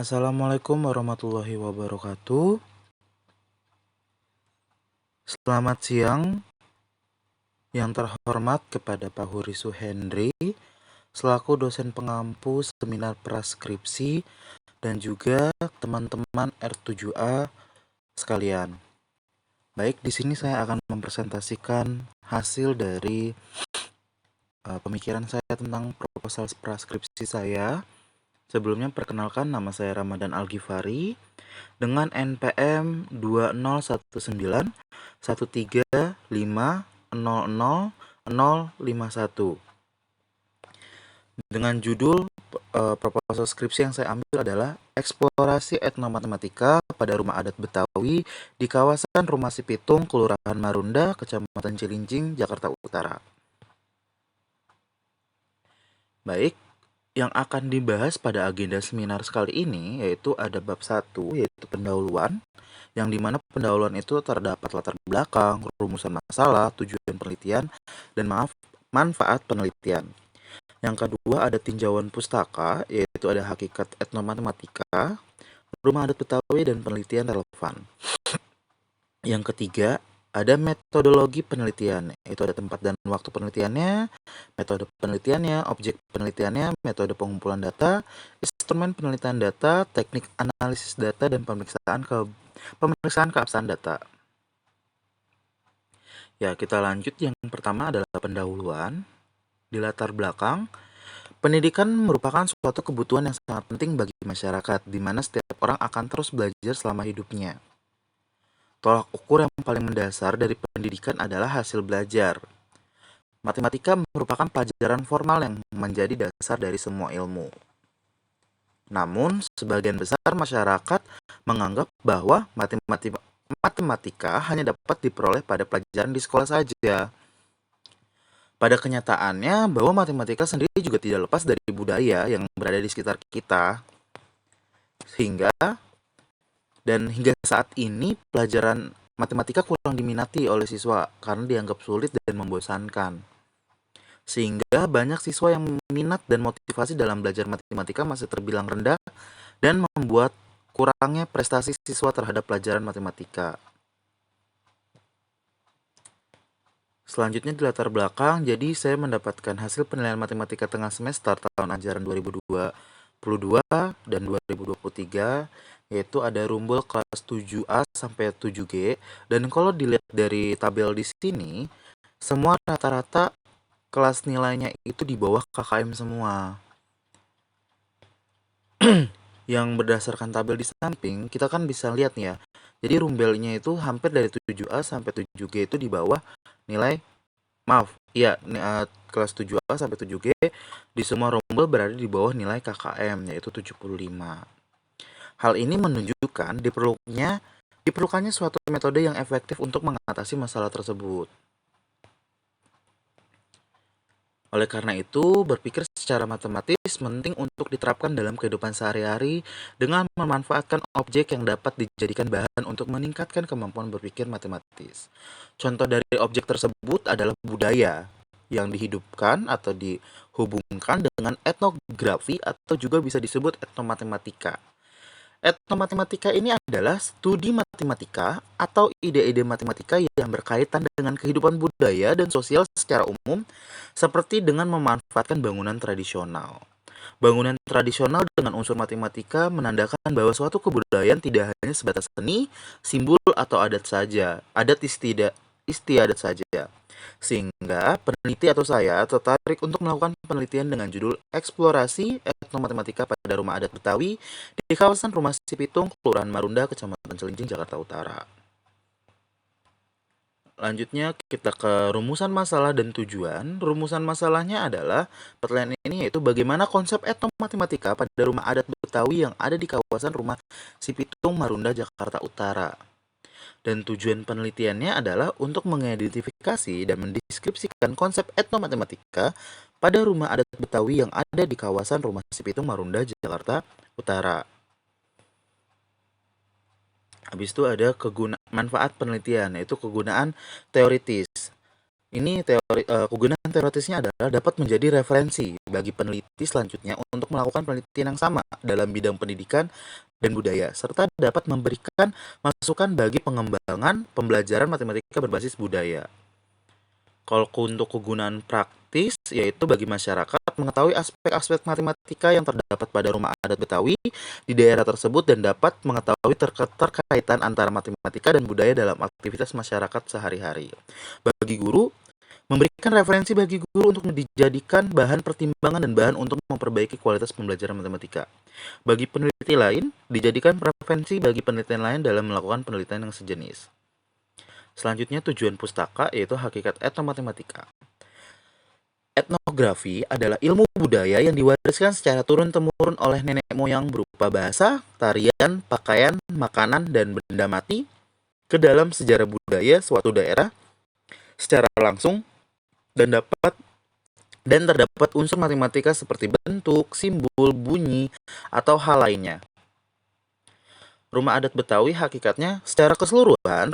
Assalamualaikum warahmatullahi wabarakatuh. Selamat siang yang terhormat kepada Pak Huri Suhendri selaku dosen pengampu seminar praskripsi dan juga teman-teman R7A sekalian. Baik, di sini saya akan mempresentasikan hasil dari pemikiran saya tentang proposal praskripsi saya. Sebelumnya perkenalkan, nama saya Ramadan Al-Ghifari dengan NPM 201313500051 dengan judul proposal skripsi yang saya ambil adalah eksplorasi etnomatematika pada rumah adat Betawi di kawasan Rumah Sipitung, Kelurahan Marunda, Kecamatan Cilincing, Jakarta Utara. Baik, yang akan dibahas pada agenda seminar sekali ini yaitu ada bab 1, yaitu pendahuluan, yang dimana pendahuluan itu terdapat latar belakang, rumusan masalah, tujuan penelitian, dan manfaat penelitian. Yang kedua ada tinjauan pustaka, yaitu ada hakikat etnomatematika, rumah adat Betawi, dan penelitian relevan. Yang ketiga ada metodologi penelitian, yaitu ada tempat dan waktu penelitiannya, metode penelitiannya, objek penelitiannya, metode pengumpulan data, instrumen penelitian data, teknik analisis data, dan pemeriksaan keabsahan data. Ya, kita lanjut. Yang pertama adalah pendahuluan. Di latar belakang, pendidikan merupakan suatu kebutuhan yang sangat penting bagi masyarakat, di mana setiap orang akan terus belajar selama hidupnya. Tolak ukur yang paling mendasar dari pendidikan adalah hasil belajar. Matematika merupakan pelajaran formal yang menjadi dasar dari semua ilmu. Namun, sebagian besar masyarakat menganggap bahwa matematika hanya dapat diperoleh pada pelajaran di sekolah saja. Pada kenyataannya, bahwa matematika sendiri juga tidak lepas dari budaya yang berada di sekitar kita. Hingga saat ini pelajaran matematika kurang diminati oleh siswa karena dianggap sulit dan membosankan. Sehingga banyak siswa yang minat dan motivasi dalam belajar matematika masih terbilang rendah dan membuat kurangnya prestasi siswa terhadap pelajaran matematika. Selanjutnya di latar belakang, jadi saya mendapatkan hasil penilaian matematika tengah semester tahun ajaran 2022 dan 2023, yaitu ada rumbul kelas 7A sampai 7G, dan kalau dilihat dari tabel di sini, semua rata-rata kelas nilainya itu di bawah KKM semua. Yang berdasarkan tabel di samping, kita kan bisa lihat nih ya. Jadi rumbelnya itu hampir dari 7A sampai 7G itu di bawah nilai, kelas 7A sampai 7G di semua rumbel berada di bawah nilai KKM, yaitu 75. Hal ini menunjukkan diperlukannya suatu metode yang efektif untuk mengatasi masalah tersebut. Oleh karena itu, berpikir secara matematis penting untuk diterapkan dalam kehidupan sehari-hari dengan memanfaatkan objek yang dapat dijadikan bahan untuk meningkatkan kemampuan berpikir matematis. Contoh dari objek tersebut adalah budaya yang dihidupkan atau dihubungkan dengan etnografi atau juga bisa disebut etnomatematika. Etnomatematika ini adalah studi matematika atau ide-ide matematika yang berkaitan dengan kehidupan budaya dan sosial secara umum, seperti dengan memanfaatkan bangunan tradisional. Bangunan tradisional dengan unsur matematika menandakan bahwa suatu kebudayaan tidak hanya sebatas seni, simbol, atau adat istiadat saja. Sehingga peneliti atau saya tertarik untuk melakukan penelitian dengan judul Eksplorasi Etnomatematika pada Rumah Adat Betawi di kawasan Rumah Sipitung, Kelurahan Marunda, Kecamatan Cilincing, Jakarta Utara. Lanjutnya kita ke rumusan masalah dan tujuan. Rumusan masalahnya adalah pertanyaan ini, yaitu bagaimana konsep etnomatematika pada rumah adat Betawi yang ada di kawasan Rumah Sipitung, Marunda, Jakarta Utara. Dan tujuan penelitiannya adalah untuk mengidentifikasi dan mendeskripsikan konsep etnomatematika pada rumah adat Betawi yang ada di kawasan Rumah Sipitung, Marunda, Jakarta Utara. Habis itu ada manfaat penelitian, yaitu kegunaan teoritis. Ini kegunaan teoritisnya adalah dapat menjadi referensi bagi peneliti selanjutnya untuk melakukan penelitian yang sama dalam bidang pendidikan dan budaya, serta dapat memberikan masukan bagi pengembangan pembelajaran matematika berbasis budaya. Kalau untuk kegunaan praktis, yaitu bagi masyarakat mengetahui aspek-aspek matematika yang terdapat pada rumah adat Betawi di daerah tersebut dan dapat mengetahui terkaitan antara matematika dan budaya dalam aktivitas masyarakat sehari-hari. Bagi guru, memberikan referensi bagi guru untuk dijadikan bahan pertimbangan dan bahan untuk memperbaiki kualitas pembelajaran matematika. Bagi peneliti lain, dijadikan referensi bagi penelitian lain dalam melakukan penelitian yang sejenis. Selanjutnya tujuan pustaka yaitu hakikat etnomatematika. Etnografi adalah ilmu budaya yang diwariskan secara turun-temurun oleh nenek moyang berupa bahasa, tarian, pakaian, makanan, dan benda mati ke dalam sejarah budaya suatu daerah secara langsung dan terdapat unsur matematika seperti bentuk, simbol, bunyi, atau hal lainnya. Rumah adat Betawi hakikatnya secara keseluruhan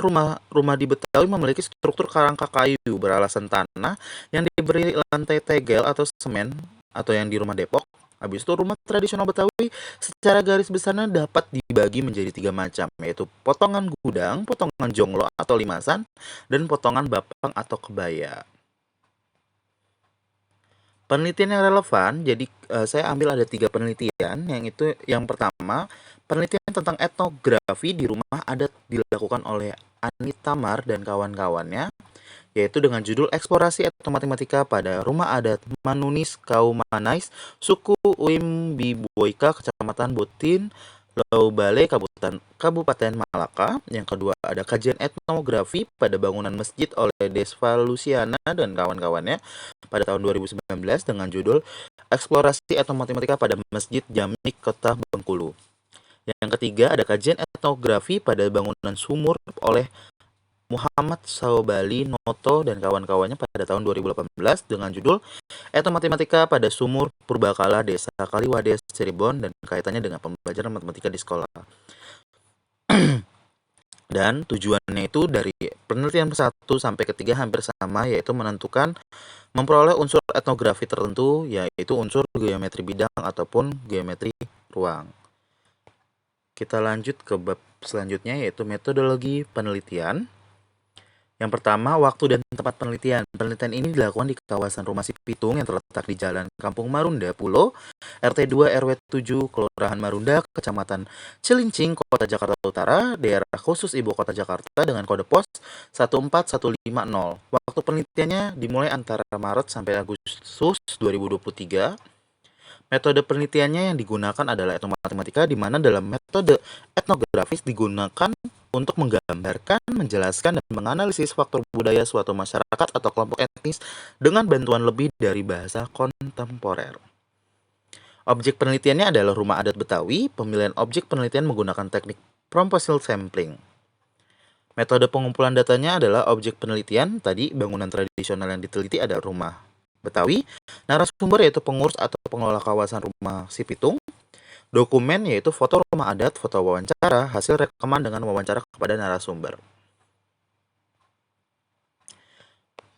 rumah di Betawi memiliki struktur kerangka kayu beralasan tanah yang diberi lantai tegel atau semen atau yang di rumah Depok. Habis itu rumah tradisional Betawi secara garis besarnya dapat dibagi menjadi 3 macam, yaitu potongan gudang, potongan jonglo atau limasan, dan potongan bapang atau kebaya. Penelitian yang relevan, jadi saya ambil ada 3 penelitian, yang pertama, penelitian tentang etnografi di rumah adat dilakukan oleh Anita Mar dan kawan-kawannya, yaitu dengan judul Eksplorasi Etnomatematika pada Rumah Adat Manunis Kaumanais, Suku Uimbiboika, Kecamatan Botin, Laubale, Kabupaten Malaka. Yang kedua ada kajian etnografi pada bangunan masjid oleh Desva Luciana dan kawan-kawannya pada tahun 2019 dengan judul Eksplorasi Etnomatematika pada Masjid Jamik Kota Bengkulu. Yang ketiga ada kajian etnografi pada bangunan sumur oleh Muhammad Saobali Noto dan kawan-kawannya pada tahun 2018 dengan judul Etnomatematika pada Sumur Purbakala Desa Kaliwades Cirebon dan kaitannya dengan pembelajaran matematika di sekolah. Dan tujuannya itu dari penelitian 1 sampai ke 3 hampir sama, yaitu memperoleh unsur etnografi tertentu, yaitu unsur geometri bidang ataupun geometri ruang. Kita lanjut ke bab selanjutnya, yaitu metodologi penelitian. Yang pertama, waktu dan tempat penelitian. Penelitian ini dilakukan di kawasan Rumah Si Pitung yang terletak di Jalan Kampung Marunda, Pulo, RT 2 RW 7, Kelurahan Marunda, Kecamatan Cilincing, Kota Jakarta Utara, daerah khusus Ibu Kota Jakarta dengan kode pos 14150. Waktu penelitiannya dimulai antara Maret sampai Agustus 2023. Metode penelitiannya yang digunakan adalah etnomatematika, di mana dalam metode etnografis digunakan untuk menggambarkan, menjelaskan, dan menganalisis faktor budaya suatu masyarakat atau kelompok etnis dengan bantuan lebih dari bahasa kontemporer. Objek penelitiannya adalah rumah adat Betawi. Pemilihan objek penelitian menggunakan teknik propositional sampling. Metode pengumpulan datanya adalah objek penelitian. Tadi bangunan tradisional yang diteliti ada rumah Betawi. Narasumber yaitu pengurus atau pengelola kawasan Rumah Si Pitung. Dokumen yaitu foto rumah adat, foto wawancara, hasil rekaman dengan wawancara kepada narasumber.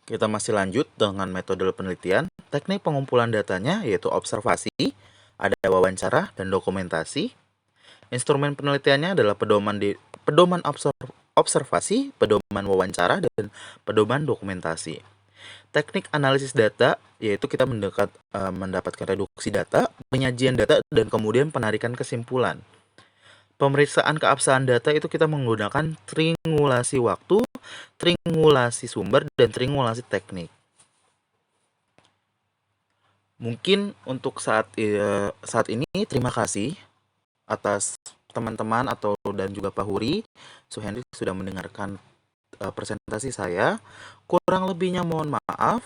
Kita masih lanjut dengan metode penelitian. Teknik pengumpulan datanya yaitu observasi, ada wawancara dan dokumentasi. Instrumen penelitiannya adalah pedoman observasi, pedoman wawancara, dan pedoman dokumentasi. Teknik analisis data yaitu kita mendapatkan reduksi data, penyajian data, dan kemudian penarikan kesimpulan. Pemeriksaan keabsahan data itu kita menggunakan triangulasi waktu, triangulasi sumber, dan triangulasi teknik. Mungkin untuk saat ini terima kasih atas teman-teman dan juga Pak Huri, Suhendri sudah mendengarkan presentasi saya. Kurang lebihnya mohon maaf.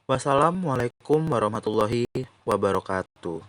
Wassalamualaikum warahmatullahi wabarakatuh.